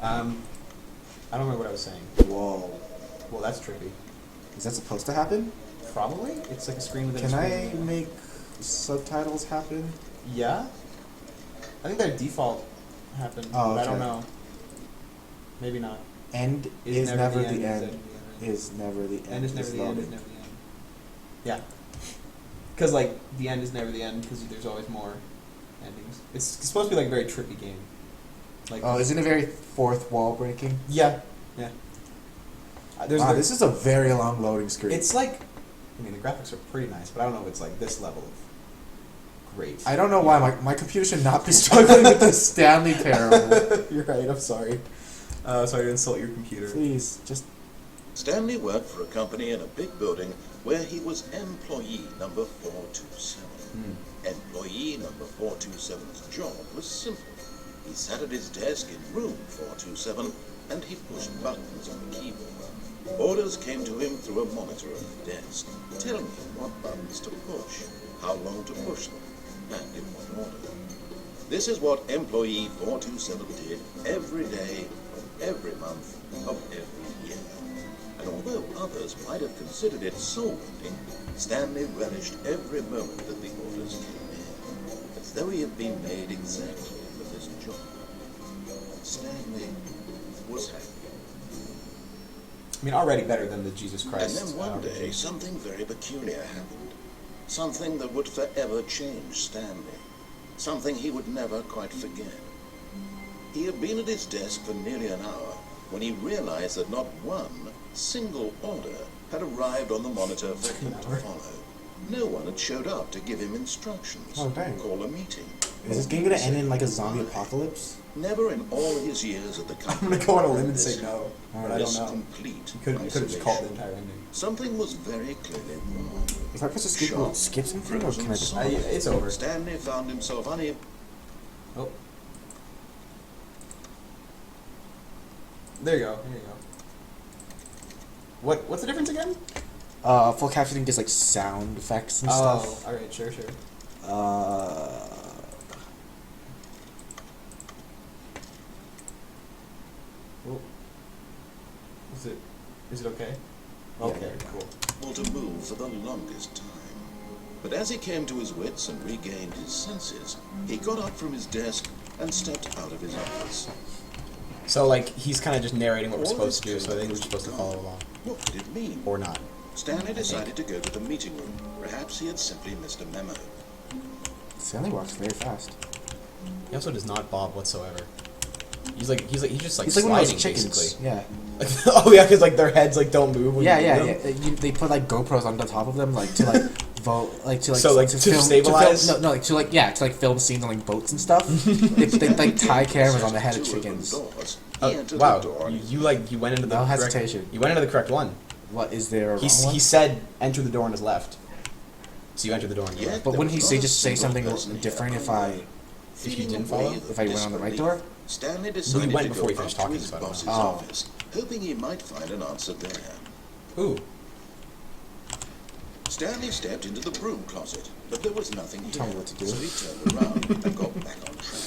I don't remember what I was saying. Whoa. Well, that's trippy. Is that supposed to happen? Probably. It's like a screen within Can a I screen. make subtitles happen? Yeah? I think their default happened, Oh, but I don't okay. know. Maybe not. End is never the end. Is Is never the end. End is never the end. loading. Is never the end. Yeah. Because, like, the end is never the end because there's always more endings. It's supposed to be, like, a very trippy game. Like, Oh, isn't it very fourth wall breaking? Yeah. Yeah. Wow, this is a very long loading screen. It's like, I mean, the graphics are pretty nice, but I don't know if it's like this level of great. I don't know why my computer should not be struggling with the Stanley Parable. You're right, I'm sorry. Sorry to insult your computer. Please, just... Stanley worked for a company in a big building where he was employee number 427. Employee number 427's job was simple. He sat at his desk in room 427 and he pushed buttons on the keyboard. Orders came to him through a monitor on the desk, telling him what buttons to push, how long to push them, and in what order. This is what employee 427 did every day of every month of every year. And although others might have considered it soul-winning, Stanley relished every moment that the orders came in, as though he had been made exactly for this job. Stanley was happy. I mean, already better than the Jesus And Christ. then one day, something very peculiar happened. Something that would forever change Stanley. Something he would never quite forget. He had been at his desk for nearly an hour when he realized that not one single order had arrived on the monitor for him to follow. No one had showed up to give him instructions Oh, or dang. call a meeting. Is this game gonna end in like a zombie apocalypse? Never in all his years at the I'm company. gonna go on a limb and this- say no, but I this don't know. complete You could have just called the isolation. entire ending. Something was very clearly wrong. If I press a skip, will it skip something, or can I just... It's over. Stanley found himself unable. Oh. There you go. There you go. What's the difference again? Full captioning gives like sound effects and stuff. Oh, alright, sure. Oh. Is it okay? Yeah. Okay, cool. To move for the longest time. But as he came to his wits and regained his senses, he got up from his desk and stepped out of his office. So, like, he's kind of just narrating what we're All supposed to do, this so I think we're was supposed to gone. follow along. What could it mean? Or not. Stanley decided to go to the meeting room. Perhaps he had simply missed a memo. Stanley walks very fast. He also does not bob whatsoever. He's just like He's like sliding, one of those chickens. basically. Yeah. Oh yeah, because like their heads like don't move. When Yeah, you yeah, move them. yeah. They put like GoPros on the top of them, like to like vote, like to like So, like, to stabilize? no, like to like film scenes on like boats and stuff. they like tie cameras on the head of Two open chickens. doors. He Oh, entered wow, the door. you went into the No correct, hesitation. You went into the correct one. What is there? A He wrong one? he said enter the door on his left. So you enter the door on your Yeah, left. But there wouldn't he was say not a just say single something person different here if I? alone. If you Feeling didn't a follow? wave If I of went on the right disbelief, door? Stanley decided went to before go he finished up to talking, his so I don't boss's know. Oh. office, hoping he might find an answer there. Ooh. Stanley stepped into the broom closet, but there was nothing here. Tell me what to do. So he turned around and got back on track.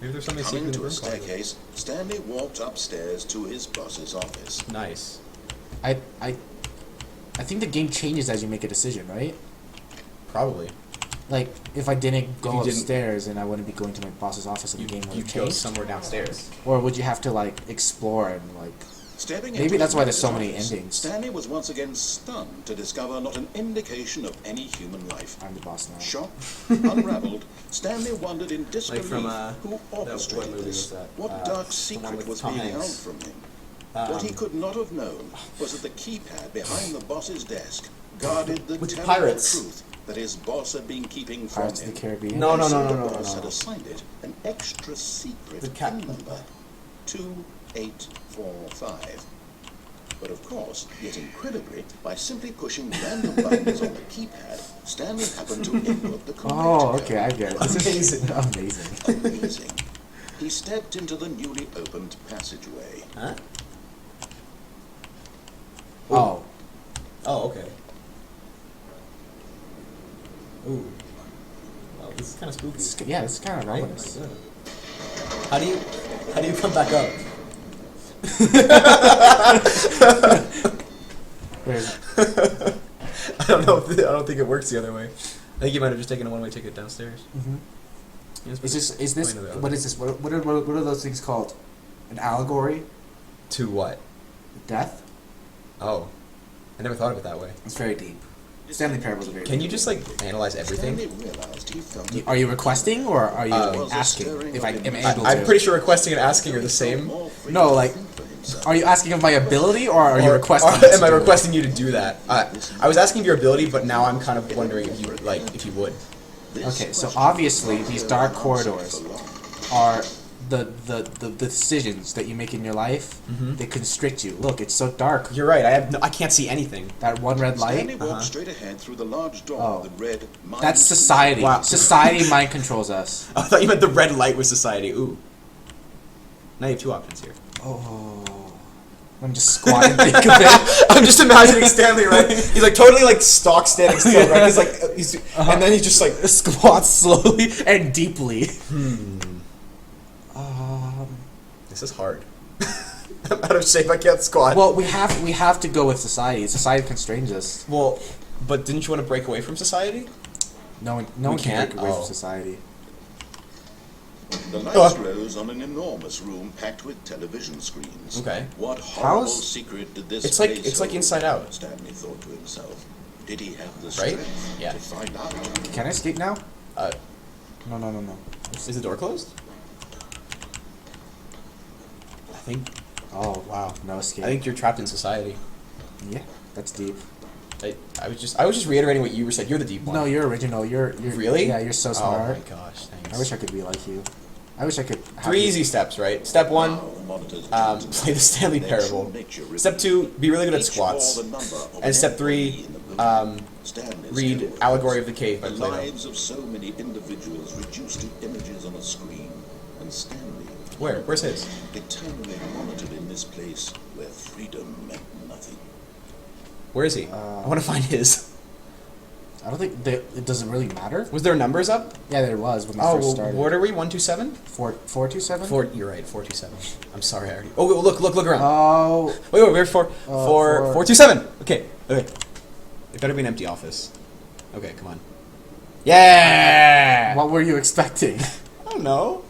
Maybe there's something secret Coming in the to a room closet. staircase, Stanley walked upstairs to his boss's office. Nice. I think the game changes as you make a decision, right? Probably. Like if I didn't go you didn't- upstairs, and I wouldn't be going to my boss's office, and the game would You have go changed. somewhere downstairs. Or would you have to like explore and like? Stepping Maybe into that's his why there's so manager's many office, endings. Stanley was once again stunned to discover not an indication of any human life. I'm the boss now. Shocked, unraveled, Stanley wondered in disbelief from, who what orchestrated movie this. was that? What The dark one secret with was Tom being held Hanks. from him? What he could not have known was that the keypad behind the boss's desk guarded the With terrible pirates. truth that his boss had been keeping from Pirates of him. the Caribbean. No, And so the no, boss no. had assigned it an extra secret The cat- PIN number, 2845. But of course, yet incredibly, by simply pushing random buttons on the keypad, Stanley happened to input the correct Oh, code. okay, I get it. This is amazing. Amazing. He stepped into the newly opened passageway. Huh? Oh, Oh, okay. Ooh. Well, This is kind of spooky. Yeah, it's kind of Right? ominous. Like, how do you come back up? Where is it? I don't know. I don't think it works the other way. I think you might have just taken a one-way ticket downstairs. Mm-hmm. Yeah, Is this? Point of the What is this? What are those things called? An allegory? to what? Death? Oh, I never thought of it that way. It's very deep. Stanley Parable is very Can deep. you just like analyze everything? Stanley realized he felt Are you requesting or are you was asking stirring if I of am emotion. able I'm to? pretty sure requesting and asking are the same. more free No, to like, think for himself. Are you asking of my ability or are you Or- requesting? or this am I to do it? requesting you to do that? I was asking your ability, but now I'm kind of wondering if you if you would. This Okay, so question obviously was these not dark answered corridors for long. are the decisions that you make in your life. Mhm. They constrict you. Look, it's so dark. You're right. I can't see anything. That one red Stanley light. walked straight ahead through the large door Oh. that read, "Mind That's society. Wow. Society mind controls us. I thought you meant the red light was society. Ooh. Now you have two options here. Oh. Let me just squat and think of it. I'm just imagining Stanley, right? He's like totally like stock standing still, right? He's like, and then he's just like, Squat slowly and deeply. this is hard. I'm out of shape. I can't squat. Well, we have to go with society. Society constrains us. Well, but didn't you want to break away from society? No one We can can't? break away Oh. from society. The lights rose on an enormous room packed with television screens. Okay. What horrible How's- secret did this It's like- place it's like hold? Inside Out. Stanley thought to himself. Did he have the Right? strength Yeah. to find out? Can I escape now? Uh, No. is the door closed? I think Oh wow, no escape. I think you're trapped in society. Yeah, that's deep. I was just reiterating what you were said. You're the deep one. No, you're original. You're really? Yeah, you're so Oh smart. my gosh, thanks. I wish I could be like you. I wish I could. Have 3 you- easy steps, right? Step 1, Now, monitors play the Stanley their true Parable. nature Step 2, be really good at each bore squats. the number of And step an 3, employee in the building. Stanley's read killer Allegory of was the Cave by the Plato. lives of so many individuals reduced to images on a screen. And Stanley, Where? Where's his? eternally monitored in this place where freedom meant nothing. Where is he? I want to find his. I don't think it doesn't really matter. Was there numbers up? Yeah, there was when we Oh, first well, started. what are we? 127? 427. You're right. 427. I'm sorry, I already. Oh, look around. Oh, Wait, we're 427. Okay. It better be an empty office. Okay, come on. Yeah. what were you expecting? I don't know.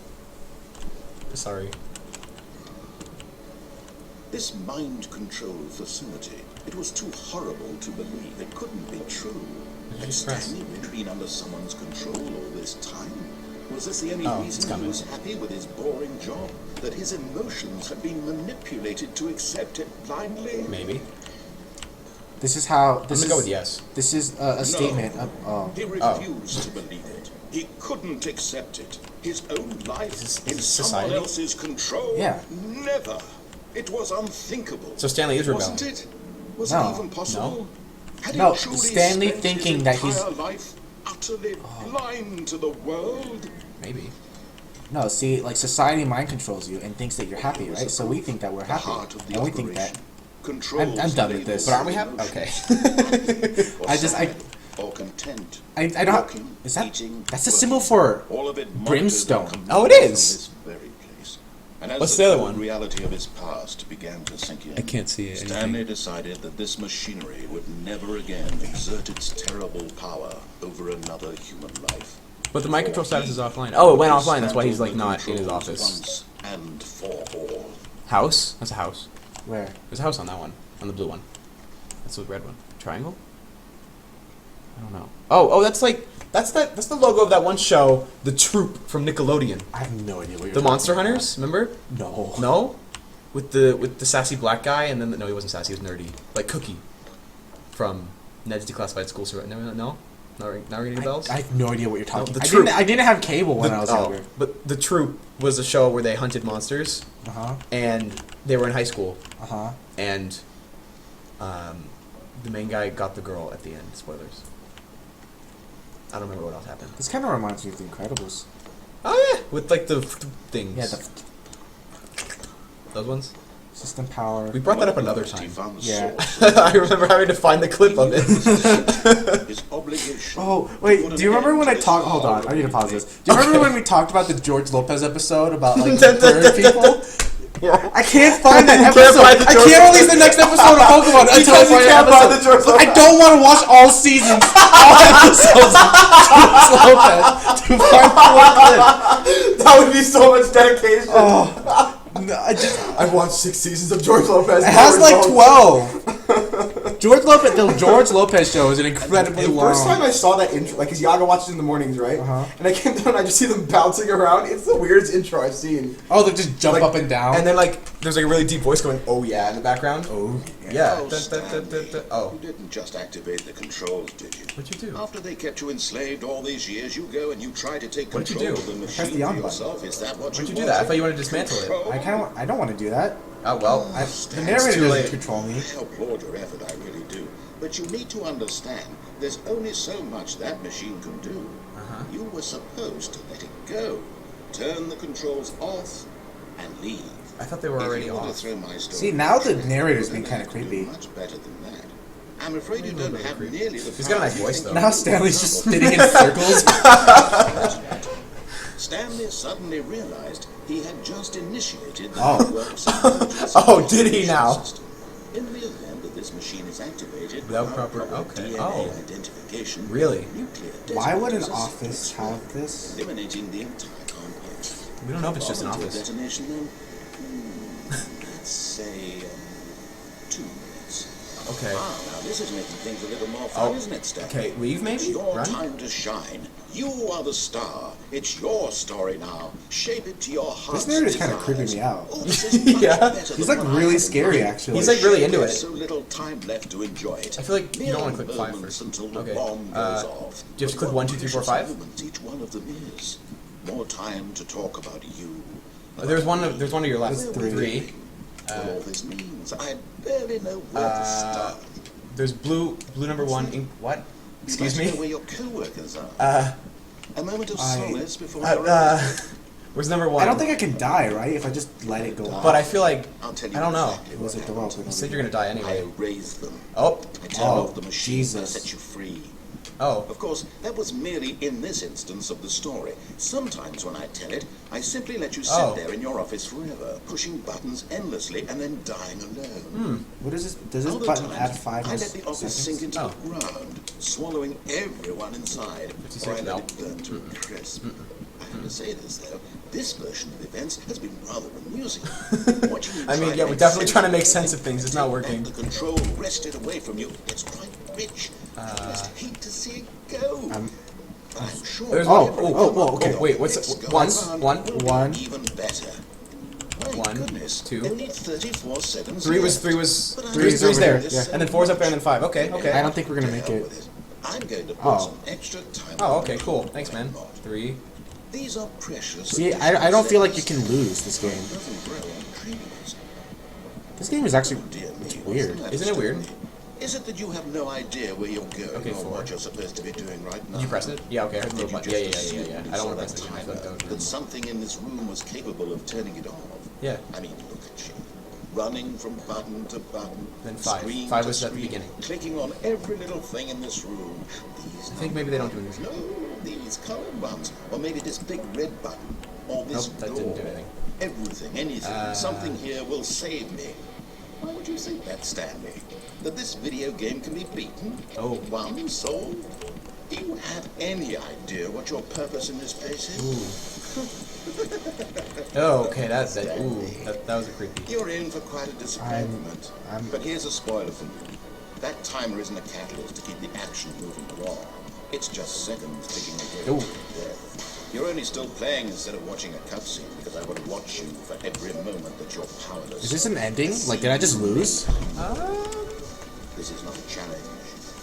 Sorry. This mind control facility, it was too horrible to believe. It couldn't be true. Did you Had just press? Stanley really been under someone's control all this time? Was this the only Oh, it's reason he coming. was happy with his boring job? That his emotions had been manipulated to accept it blindly? Maybe. This is how. I'm This gonna is go with yes. This is a statement. He refused to believe it. He couldn't accept it. His own life Is in this someone society? else's control? Yeah. Never. It was unthinkable. So Stanley is rebelling. Wasn't it? Was No. it even possible? Had No, he truly Stanley spent thinking his that he's- entire life utterly blind to the world? Maybe. No, see, like society mind controls you and thinks that you're happy, right? So we think that we're The happy, heart of the and we think that. operation. Controls I'm done with the this. But aren't we happy? Okay. or I just- I- sad or content. I don't. Walking, Is that? eating, That's a working. symbol for. All of it monitored Brimstone. and Oh, it controlled is. from this very place. And as What's the the other cold one? reality of his past began to sink in, I can't see it, Stanley anything. decided that this machinery would never again exert its terrible power over another human life. But the mind control status is offline. Oh, it went offline. That's why he's like Dismantled not the in his controls office. once and for all. House? That's a house. Where? There's a house on that one. On the blue one. That's the red one. Triangle? I don't know. Oh, that's like that's the logo of that one show, The Troop from Nickelodeon. I have no idea what you're. The talking Monster about. Hunters, remember? No. No? With the sassy black guy and then no, he wasn't sassy, he was nerdy. Like Cookie from Ned's Declassified School Survival. No? Not ringing any bells? I have no idea what you're talking. The I Troop. didn't have cable when I was younger. But The Troop was a show where they hunted monsters Uh huh. and they were in high school Uh huh. and the main guy got the girl at the end. Spoilers. I don't remember what else happened. This kind of reminds me of The Incredibles. Oh yeah, with like the things. Yeah. Those ones. System power. We brought that up another He time. found the Yeah. source. I remember having to find the clip of it. His obligation. Oh, to wait, put do you an remember end when to I this talked... Hold on, I need to pause this. Do you remember when we talked about the George Lopez episode about, like, bird people? I can't find that You can't episode. find the I George can't release the next episode of Pokemon until I Because you find can't the find the episode. George I Lopez. don't want to watch all seasons, all episodes of George Lopez to find one clip. That would be so much dedication. Oh, no, I've watched 6 seasons of George Lopez. it has like 12. George Lopez, the George Lopez show is an incredibly The long. first time I saw that intro, like, cause Yaga watches in the mornings, right? Uh-huh. And I came down and I just see them bouncing around. It's the weirdest intro I've seen. Oh, they just jump Like, up and down. And then, like, there's like a really deep voice going, "Oh yeah," in the background. oh, Yeah. Oh, Stanley, Oh. You didn't just activate the controls, did you? What'd you do? After they kept you enslaved all these years, you go and you try to take What'd you control do? of the Press machine the for on button. yourself. Is that what Why'd you you do that? I thought you wanted to dismantle it. I don't want to do that. Oh well. The narrator too doesn't late. control me. I applaud your effort, I really do. But you need to understand, there's only so much that machine can do. Uh-huh. You were supposed to let it go, turn the controls off, and leave. I thought they were already If you want off. to throw my story See, now the away, narrator's then been kinda you can do creepy. Much better than that. I'm afraid you don't have nearly the. He's got a nice power voice, you though. think Now you Stanley's do. just spinning in circles. Stanley suddenly realized he had just initiated the Oh. network's emergency Oh, did he now? system. In the event that this machine is activated Without proper- okay. DNA Oh. identification, Really? nuclear Why would an detonators office explode, have this? eliminating the entire complex. We don't know if it's just an Volunteer office. Detonation, then, let's say 2 minutes. Okay. Ah, now this is making things a little more fun, Oh, isn't it, Stanley? okay, leave maybe? It's your Run? time to shine. You are the star. It's your story now. Shape it to your heart's This narrator's kinda desires. creeping me out. Oh, this is much Yeah. better He's than like what I really had in scary, mind. actually. He's like really into There's it. so little time left to enjoy it. I feel like you don't wanna Mere click 5 moments first. until the Okay, bomb goes off. do you have to But click what 1, 2, 3, 4, precious 5? moments each one of them is. More time to talk about you. There's one to your left. There's 3. What all this means, I barely know where to start. There's blue number 1. What? Excuse You must know me? where your co-workers are. A moment of solace before your Where's number 1? I don't think I can die, right? If I just let it go off. But I feel like I'll tell you I don't know. exactly Was what it the happened. rope? You said you're gonna die I anyway. erased them. Oh. I turned Oh, off the machine Jesus. that set you free. Oh. Of course, that was merely in this instance of the story. Sometimes when I tell it, I simply let you sit Oh. there in your office forever, pushing buttons endlessly and then dying alone. What is this? Does this Other button times, add 5 I let the office sink seconds? into Oh. the ground, swallowing everyone inside, 56 or I let now. it burn to a crisp. I have to say this, though. This version of events has been rather amusing. Watching you I mean, try yeah, to we're definitely sense trying to make of sense of things. It's not working. The control wrested away from you. It's quite rich. I just hate to see it go. But I'm sure. There's we'll one. never Oh, come oh, up okay. with Wait, the what's next it? go One, around one, will be one. Even better. My 1, goodness. 2. Only 34 seconds. 3 was left. 3 was But I 3's over there, here, yeah. and then 4's up there, and then 5. Okay, okay. I don't think we're gonna To make hell it. with it. I'm going to put Oh. some extra time. Oh, on okay, it. cool. Thanks, man. Not. 3. These are precious. See, I don't feel like you can lose this game. Doesn't grow on trees. This game is actually Dear me, weird. Isn't it weird? Is it that you have no idea where you're going Okay, or 4. what you're supposed to be doing right now? Did you press it? Yeah, okay. I heard the Did little you button. Yeah, just yeah, yeah, assume yeah. when I you don't saw want to press that it again. I feel like that timer would that something in this room was capable of turning it off? Yeah. I mean, look at you. Running from button to button. Then 5. screen 5 to was at the screen, beginning. Clicking on every little thing in this room. These I think maybe they don't do anything. no, these colored buttons. Or maybe this big red button. Or this Nope, that door. didn't do anything. Everything, anything, something here will save me. Why would you think that, Stanley? That this video game can be beaten? Oh. Won, sold? Do you have any idea what your purpose in this place is? Oh, okay. That's it. Ooh, that was a creepy. You're in for quite a disappointment. I'm- But here's a spoiler for you. That timer isn't a catalyst to keep the action moving along. It's just seconds ticking away Ooh. to death. You're only still playing instead of watching a cutscene because I want to watch you for every moment that you're powerless. Is this an ending? Like, did I just lose? This is not a challenge.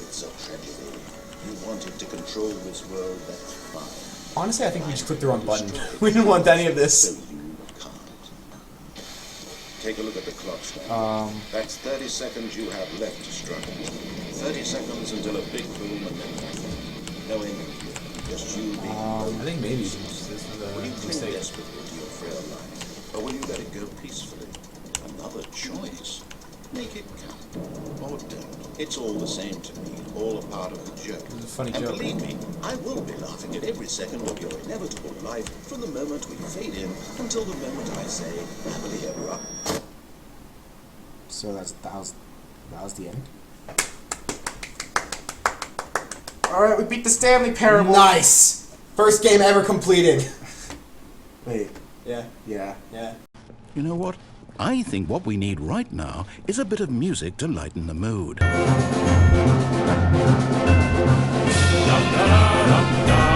It's a tragedy. You wanted to control this world, that's fine. Honestly, I think we just clicked the wrong button. We didn't want any of So this. you can't. Take a look at the clock, Stan. That's 30 seconds you have left to struggle. 30 seconds until a big boom and then nothing. No ending here. Just you being I think maybe this was Will you a cling mistake. desperately to your frail life? Or will you let it go peacefully? Another choice. choice. Make it count. Or don't. It's all the same to me. All a part of the joke. It was a funny and joke. believe me, I will be laughing at every second of your inevitable life from the moment we fade in until the moment I say, happily ever after. So that was the end. All right, we beat the Stanley Parable. Nice! First game ever completed. Wait. Yeah. Yeah. Yeah. You know what? I think what we need right now is a bit of music to lighten the mood. Da da da da da.